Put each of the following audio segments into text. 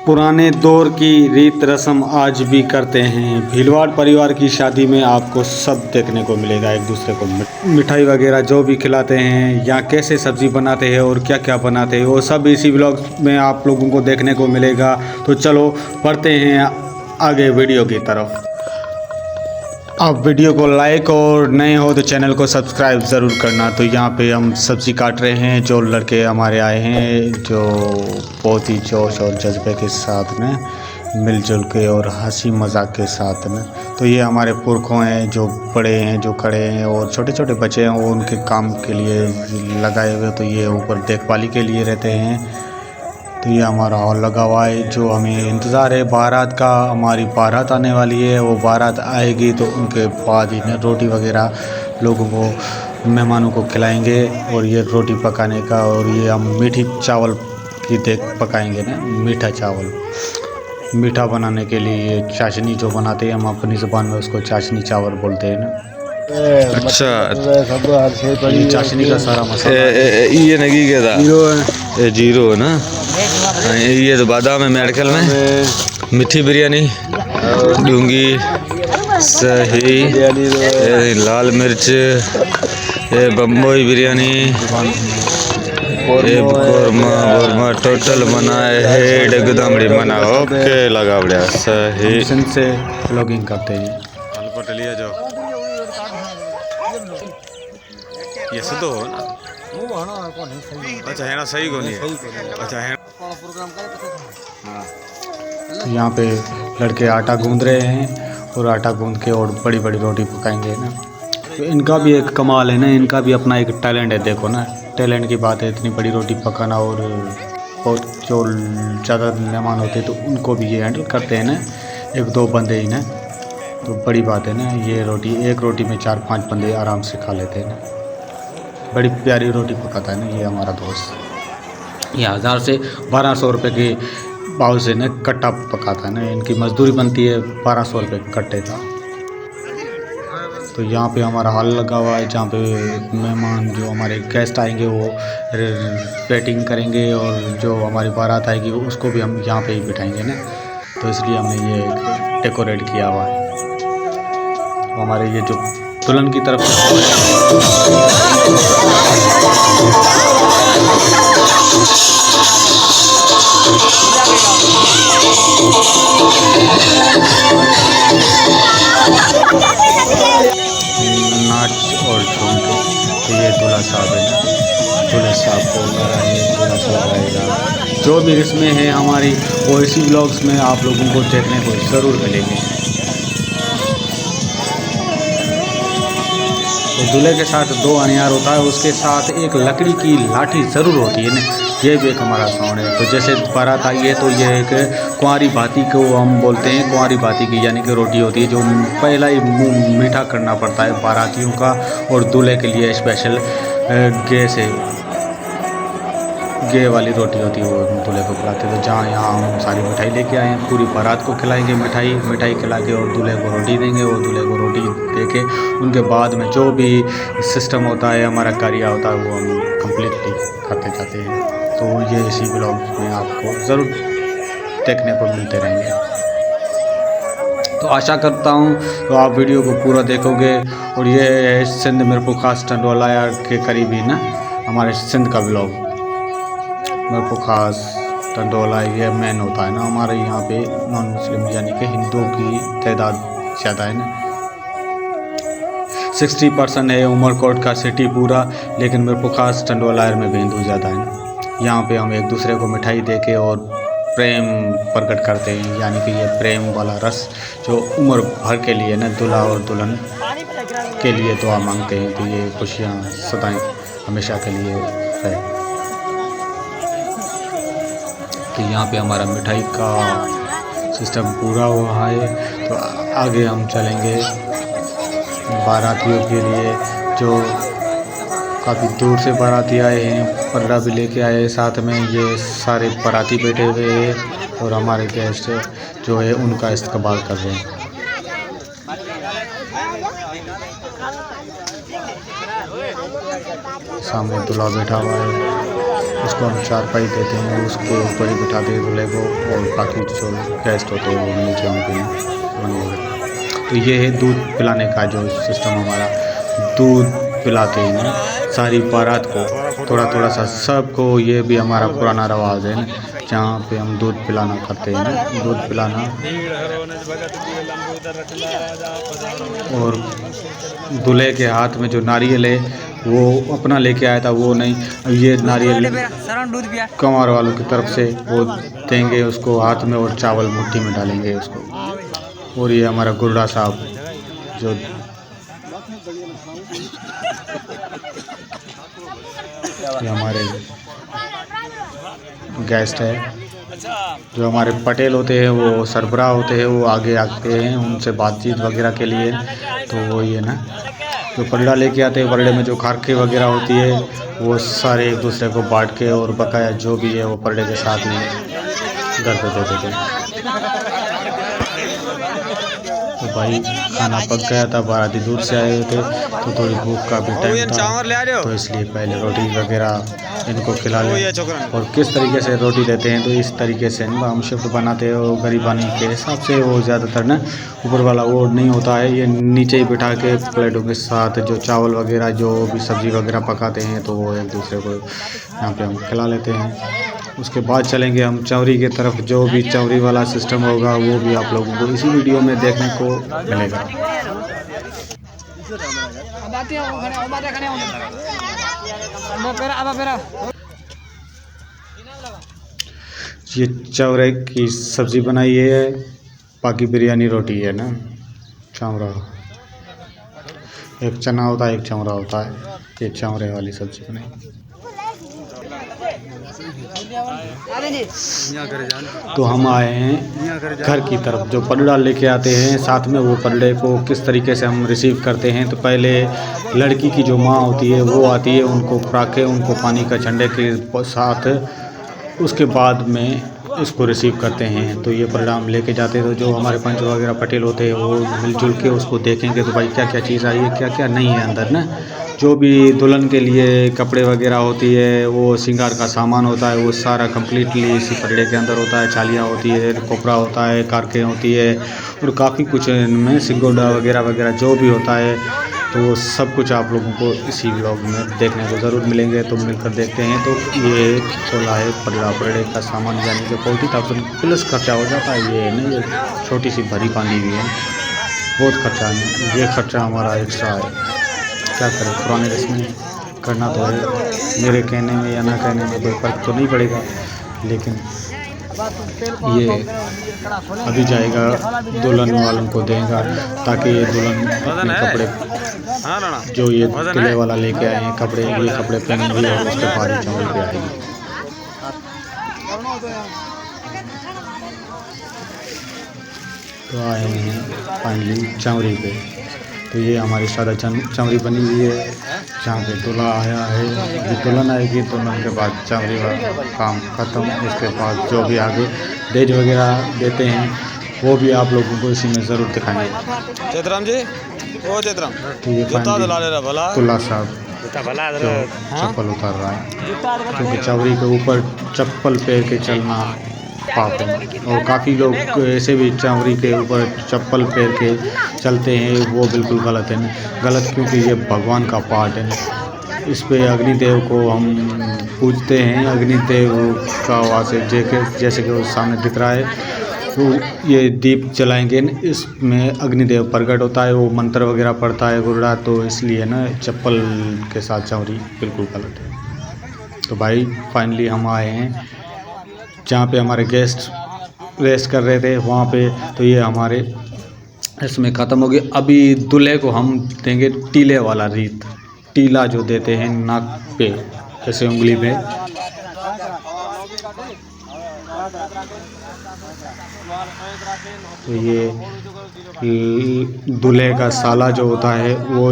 पुराने दौर की रीत रस्म आज भी करते हैं। भीलवाड़ परिवार की शादी में आपको सब देखने को मिलेगा। एक दूसरे को मिठाई वगैरह जो भी खिलाते हैं या कैसे सब्जी बनाते हैं और क्या क्या बनाते हैं वो सब इसी व्लॉग में आप लोगों को देखने को मिलेगा। तो चलो बढ़ते हैं आगे वीडियो की तरफ। आप वीडियो को लाइक और नए हो तो चैनल को सब्सक्राइब ज़रूर करना। तो यहाँ पे हम सब्ज़ी काट रहे हैं। जो लड़के हमारे आए हैं जो बहुत ही जोश और जज्बे के साथ में मिलजुल के और हंसी मजाक के साथ में। तो ये हमारे पुरखों हैं जो बड़े हैं जो खड़े हैं और छोटे छोटे बच्चे हैं वो उनके काम के लिए लगाए हुए। तो ये ऊपर देखभाली के लिए रहते हैं। तो ये हमारा हॉल लगा हुआ है जो हमें इंतज़ार है बारात का। हमारी बारात आने वाली है, वो बारात आएगी तो उनके बाद ही ना रोटी वगैरह लोगों को मेहमानों को खिलाएंगे। और ये रोटी पकाने का और ये हम मीठी चावल की देख पकाएंगे ना, मीठा चावल। मीठा बनाने के लिए ये चाशनी जो बनाते हैं हम अपनी ज़ुबान में उसको चाशनी चावल बोलते हैं ना। अच्छा, ये चाशनी का सारा मसाला ये नगी के था ये जीरो है ना। ये तो बादाम है मेडिकल में। मीठी बिरयानी, डूंगी, सही, ये लाल मिर्च, ये बम्बई बिरयानी, ये कोरमा टोटल मना है एकदम मना। ओके लगा बढ़िया सही। सिंध से ब्लॉगिंग करते हैं। पटलिया जो ये सुधो हो ना। अच्छा है ना, सही को नहीं है। अच्छा है। यहाँ पे लड़के आटा गूंद रहे हैं और आटा गूंद के और बड़ी बड़ी रोटी पकाएंगे ना। तो इनका भी एक कमाल है ना, इनका भी अपना एक टैलेंट है। देखो ना, टैलेंट की बात है इतनी बड़ी रोटी पकाना। और जो ज़्यादा मेहमान होते हैं तो उनको भी ये हैंडल करते हैं ना, एक दो बंदे ही ना। तो बड़ी बात है ना, ये रोटी एक रोटी में 4-5 बंदे आराम से खा लेते हैं ना। बड़ी प्यारी रोटी पकाता है ना ये हमारा दोस्त। ये 1000 से 1200 रुपये के भाव से ना कट्टा पकाता है ना। इनकी मजदूरी बनती है 1200 रुपये कट्टे का। तो यहाँ पे हमारा हॉल लगा हुआ है जहाँ पे मेहमान जो हमारे गेस्ट आएंगे वो वेटिंग करेंगे और जो हमारी बारात आएगी उसको भी हम यहाँ पे ही बिठाएंगे ना। तो इसलिए हमने ये डेकोरेट किया हुआ है। तो हमारे ये जो दुल्हन की तरफ नाच और झूम के। तो ये दूल्हा साहब है ना, दूल्हे साहब को दूल्हा साहब आएगा। जो भी रस्में हैं हमारी वो इसी व्लॉग्स में आप लोगों को देखने को ज़रूर मिलेंगे। तो दूल्हे के साथ 2 अनियार होता है, उसके साथ एक लकड़ी की लाठी ज़रूर होती है ना। ये भी एक हमारा साउंड है। तो जैसे बारात आई है तो ये एक कुंवारी बाती को हम बोलते हैं। कुंवारी बाती की यानी कि रोटी होती है जो पहला ही मुँह मीठा करना पड़ता है बारातियों का। और दूल्हे के लिए स्पेशल घी वाली रोटी होती है वो दूल्हे को खिलाते हैं। तो जहाँ यहाँ हम सारी मिठाई लेके आए हैं, पूरी बारात को खिलाएंगे मिठाई खिला के और दूल्हे को रोटी देंगे। और दूल्हे को रोटी दे के उनके बाद में जो भी सिस्टम होता है हमारा कार्य होता है वो हम कम्प्लीटली करते जाते हैं। तो ये इसी ब्लॉग में आपको ज़रूर देखने को मिलते रहेंगे। तो आशा करता हूँ तो आप वीडियो को पूरा देखोगे। और ये है सिंध मिरपुर खास टंडवाला के करीब ही ना हमारे सिंध का ब्लॉग। मिरपुर खास टंडवाला ये मेन होता है ना हमारे यहाँ पे। नॉन मुस्लिम यानी कि हिंदुओं की तादाद ज़्यादा है ना। 60% है उमरकोट का सिटी पूरा, लेकिन मिरपुर खास टंडवाला में भी हिंदू ज़्यादा है ना। यहाँ पे हम एक दूसरे को मिठाई देके और प्रेम प्रकट करते हैं। यानी कि ये प्रेम वाला रस जो उम्र भर के लिए ना दूल्हा और दुल्हन के लिए दुआ मांगते हैं। तो ये खुशियाँ सदाएं हमेशा के लिए है। तो यहाँ पे हमारा मिठाई का सिस्टम पूरा हुआ है। तो आगे हम चलेंगे बारातियों के लिए जो काफ़ी दूर से बाराती आए हैं। पर्दा भी लेके आए हैं साथ में। ये सारे बाराती बैठे हुए हैं और हमारे गेस्ट जो है उनका इस्तकबाल कर रहे हैं। सामने दूल्हा बैठा हुआ है। उसको हम चारपाई देते हैं, उसके ऊपर ही बिठाते हैं दूल्हे को, और बाकी जो गेस्ट होते हैं वो नीचे उनके। तो ये है दूध पिलाने का जो सिस्टम हमारा। दूध पिलाते हैं ना सारी बारात को, थोड़ा थोड़ा सा सबको। ये भी हमारा पुराना रवाज है ना, जहाँ पे हम दूध पिलाना करते हैं ना, दूध पिलाना। और दूल्हे के हाथ में जो नारियल है वो अपना लेके आया था, वो नहीं, अब ये नारियल कमार वालों की तरफ से वो देंगे उसको हाथ में, और चावल मुट्ठी में डालेंगे उसको। और ये हमारा गुर्रा साहब जो ये हमारे गेस्ट है, जो हमारे पटेल होते हैं वो सरबराह होते हैं, वो आगे आते हैं उनसे बातचीत वगैरह के लिए। तो वो ये ना जो पलड़ा लेके आते हैं, पलड़े में जो खारके वगैरह होती है वो सारे एक दूसरे को बांट के, और बकाया जो भी है वो पलड़े के साथ में घर पे दे देते हैं। तो भाई खाना पक गया था, बाराती दूर से आए हुए थे, तो थोड़ी भूख का भी टाइम था, तो इसलिए पहले रोटी वगैरह इनको खिला लें। और किस तरीके से रोटी देते हैं, तो इस तरीके से हम शिफ्ट बनाते हैं, और गरीबानी के हिसाब से वो ज़्यादातर ना ऊपर वाला वो नहीं होता है, ये नीचे ही बिठा के प्लेटों के साथ जो चावल वगैरह जो भी सब्ज़ी वगैरह पकाते हैं, तो वो एक दूसरे को यहाँ पे हम खिला लेते हैं। उसके बाद चलेंगे हम चौरी की तरफ। जो भी चौरी वाला सिस्टम होगा वो भी आप लोगों को इसी वीडियो में देखने को मिलेगा। ये चौरे की सब्ज़ी बनाई है, बाकी बिरयानी रोटी है ना, चौरा एक चना होता है, एक चौरा होता है, ये चौरे वाली सब्ज़ी बनाई। तो हम आए हैं घर की तरफ। जो पलड़ा लेके आते हैं साथ में, वो पलड़े को किस तरीके से हम रिसीव करते हैं, तो पहले लड़की की जो माँ होती है वो आती है, उनको खुराके, उनको पानी का झंडे के साथ, उसके बाद में इसको रिसीव करते हैं। तो ये पलड़ा हम लेके जाते हैं, तो जो हमारे पंच वगैरह पटेल होते हैं वो मिलजुल के उसको देखेंगे, तो भाई क्या क्या चीज़ आई है, क्या क्या नहीं है अंदर ना। जो भी दुल्हन के लिए कपड़े वगैरह होती है, वो श्रृंगार का सामान होता है, वो सारा कम्प्लीटली इसी पलड़े के अंदर होता है। छालियाँ होती है, कोपरा होता है, कारकें होती है, और काफ़ी कुछ इनमें सिंगोड़ा वगैरह वगैरह जो भी होता है, तो वो सब कुछ आप लोगों को इसी व्लॉग में देखने को ज़रूर मिलेंगे। तो मिलकर देखते हैं। तो ये खोला है पलड़े का सामान, यानी कि 40,000 प्लस खर्चा हो जाता है। ये नहीं, ये छोटी सी भरी बांधी हुई है, बहुत खर्चा है। ये खर्चा हमारा एक्स्ट्रा है, क्या करें, पुराने रस्में करना तो है। मेरे कहने में या ना कहने में कोई फ़र्क तो नहीं पड़ेगा, लेकिन ये अभी जाएगा दुल्हन वालों को देगा, ताकि ये दुल्हन अपने कपड़े जो ये किले वाला लेके आए हैं कपड़े, ये कपड़े पहनेंगे, और उसके बाद ही चौरी पे आएगी। तो आए हैं फाइनली चौरी पे। तो ये हमारी सादा चौरी बनी हुई है, जहाँ पे दूल्हा आया है। अभी दुल्हन आएगी, दुल्हन के बाद चौरी का काम ख़त्म। उसके बाद जो भी आगे डेज वगैरह देते हैं वो भी आप लोगों को इसी में ज़रूर दिखाएंगे। चेतराम जी, ओ चेतराम, तो ये दूल्हा साहब जो चप्पल उतार रहा है, क्योंकि चौरी के ऊपर चप्पल पहन के चलना पाप है। और काफ़ी लोग ऐसे भी चौरी के ऊपर चप्पल पहन के चलते हैं, वो बिल्कुल गलत है। गलत क्योंकि ये भगवान का पार्ट है। इस पे अग्निदेव को हम पूजते हैं। अग्निदेव का वासे जैसे कि उस सामने दिख रहा है, तो ये दीप जलाएंगे, इसमें अग्निदेव प्रकट होता है, वो मंत्र वगैरह पढ़ता है गुरुड़ा, तो इसलिए ना चप्पल के साथ चौरी बिल्कुल गलत है। तो भाई फाइनली हम आए हैं जहाँ पे हमारे गेस्ट रेस्ट कर रहे थे वहाँ पे। तो ये हमारे इसमें ख़त्म हो गया। अभी दूल्हे को हम देंगे टीले वाला रीत, टीला जो देते हैं नाक पे, जैसे उंगली में। तो ये दूल्हे का साला जो होता है वो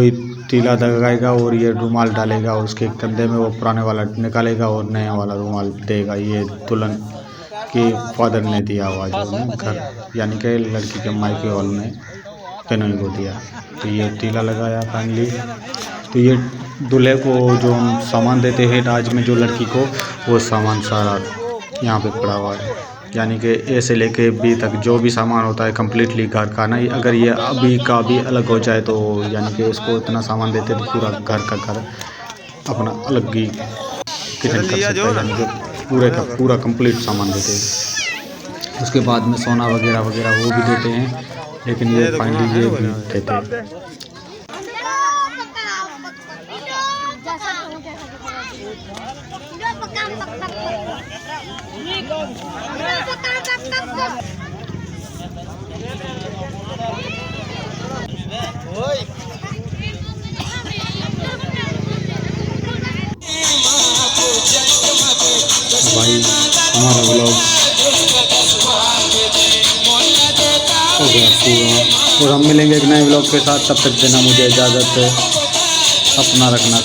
टीला लगाएगा, और ये रुमाल डालेगा उसके कंधे में, वो पुराने वाला निकालेगा और नया वाला रुमाल देगा। ये दुल्हन के फादर ने दिया हुआ जो घर, यानी कि लड़की के मायके वालों ने तनोई को दिया। तो ये टीला लगाया फाइनली। तो ये दूल्हे को जो हम सामान देते हैं दाज में जो लड़की को, वो सामान सारा यहाँ पे पड़ा हुआ है। यानी कि ए से लेके बी तक जो भी सामान होता है कम्प्लीटली घर का नहीं। अगर ये अभी का भी अलग हो जाए तो यानी कि इसको इतना सामान देते तो पूरा घर का घर अपना अलग ही किचन कर सकता है। यानी कि पूरे का पूरा कंप्लीट सामान देते हैं। उसके बाद में सोना वगैरह वगैरह वो भी देते हैं, लेकिन ये फाइनली ये भी देते हैं। भाई हमारा ब्लॉग हो गया पूरा, और हम मिलेंगे एक नए ब्लॉग के साथ। तब तक देना मुझे इजाज़त, अपना रखना।